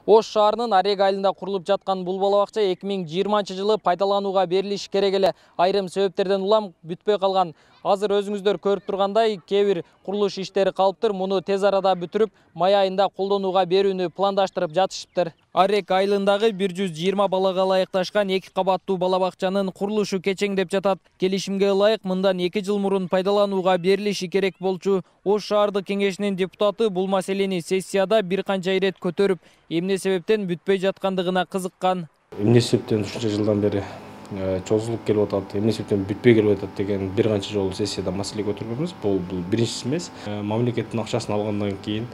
Ош шаарынын Арег айылында курулуп жаткан бул балабакча 2020-жылы пайдаланууга берилиш керек эле. Айрым себептерден улам бүтпөй калган. Азыр өзүңүздөр көрүп тургандай, кээ бир курулуш иштери калыптыр. Муну тез арада бүтүрүп, май айында колдонууга берүүнү пландаштырып жатышыптыр. Арег айылындагы 120 балага ылайыкташкан 2 кабаттуу балабакчанын курулушу кечеңдеп жатат. Келишимге ылайык мындан 2 жыл мурун пайдаланууга берилиши керек болчу. Ош шаардык кеңешинин депутаты бул маселени сессияда бир канча ирет көтөрүп, эмне себептен бүтпөй жаткандыгына кызыккан. Эмне себептен ушунча жылдан бери чозулуп келип атат, эмне себептен бүтпөй келип атат деген бир канча жолу сессияда маселе көтөргөнбүз. Бул биринчиси эмес. Мамлекеттин акчасын алгандан кийин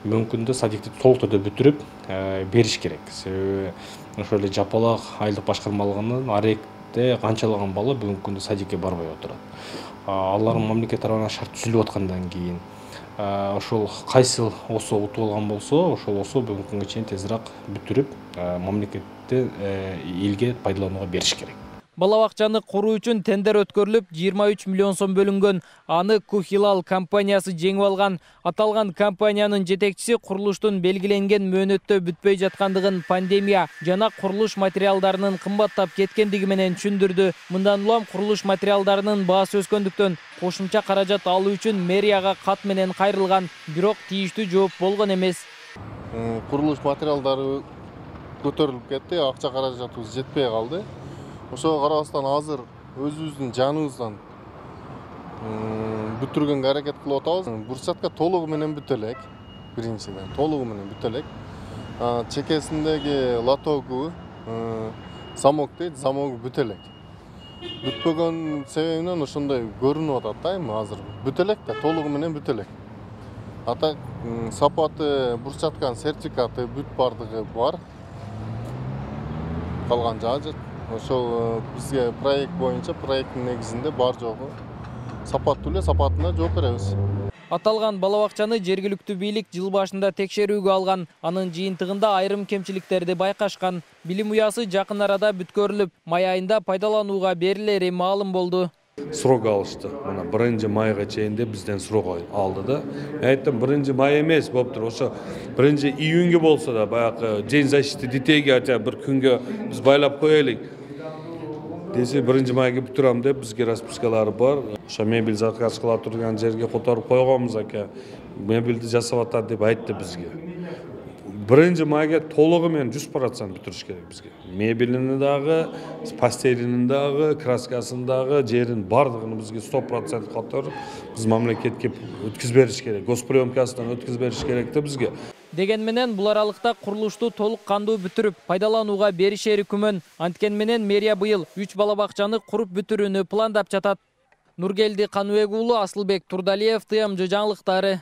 мүмкүндө садикти толук түрдө бүтүрүп бериш керек. Себеби ошол эле жапалак айылдык башкармалыгынын Арегде канчалаган бала бүгүнкү күндө садикке барбай отурат. Алардын мамлекет тарабынан шарт түзүлүп аткандан кийин ошол кайсы осо утуп алган болсо, ошол осо бүгүнкү күнгө чейин тезирээк бүтүрүп мамлекетте элге пайдаланууга бериш керек. Балабакчаны куруу үчүн тендер өткөрүлүп, 23 миллион сом бөлүнгөн. Аны Кухилал компаниясы жеңип алган. Аталган компаниянын жетекчиси курулуштун белгиленген мөөнөттө бүтпөй жаткандыгын пандемия жана курулуш материалдарынын кымбаттап кеткендиги менен түшүндүрдү. Мындан улам курулуш материалдарынын баасы өскөндүктөн кошумча каражат алуу үчүн мэрияга кат менен кайрылган, бирок тийиштүү жооп болгон эмес. Курулуш материалдары көтөрүлүп кетти, акча каражатыбыз жетпей калды. Ошого карабастан азыр өзүбүздүн жаныбыздан бүтүргөнгө аракет кылып атабыз. Брусчатка толугу менен бүтө элек. Биринчиден толугу менен бүтө элек. Чекесиндеги лотогу, замок дейт, замогу бүтө элек. Бүтпөгөн себебинен ошондой көрүнүп атат да, эми азыр бүтө элек да, толугу менен бүтө элек. Ата сапаты брусчатканын сертификаты бүт бардыгы бар. Калган жагы ошол бизге проект боюнча, проекттин негизинде бар жогу сапаттуу эле, сапатына жооп беребиз. Аталган балабакчаны жергиликтүү бийлик жыл башында текшерүүгө алган. Анын жыйынтыгында айрым кемчиликтерди байкашкан. Билим уясы жакын арада бүткөрүлүп, май айында пайдаланууга берилери маалым болду. Срок алышты. Мына 1 майга чейин бизден срок алды да. Айттым 1 май эмес болуптур. Ошо 1 июньгө болсо да баягы День защиты детейге хотя бир күнгө биз байлап коелик. Десе 1 майга бүтүрөм деп бизге распискалары бар. Ошо мебель заказ кыла турган жерге которуп койгонбуз ака. Мебелди жасап атат деп айтты бизге. 1 майга толугу менен 100% бүтүрүш керек бизге. Мебелини дагы, пастеринин дагы, краскасын дагы, жерин бардыгын бизге 100% которуп, биз мамлекетке өткөзүп бериш керек. Госприемкасынан өткөзүп бериш керек да бизге. Деген менен бул аралыкта курулушту толук кандуу бүтүрүп, пайдаланууга беришери күмөн. Анткен менен мэрия быйыл 3 балабакчаны куруп бүтүрүүнү пландап жатат. Нургелди Каныбек уулу, Асылбек Турдалиев, ТМЖ жаңылыктары.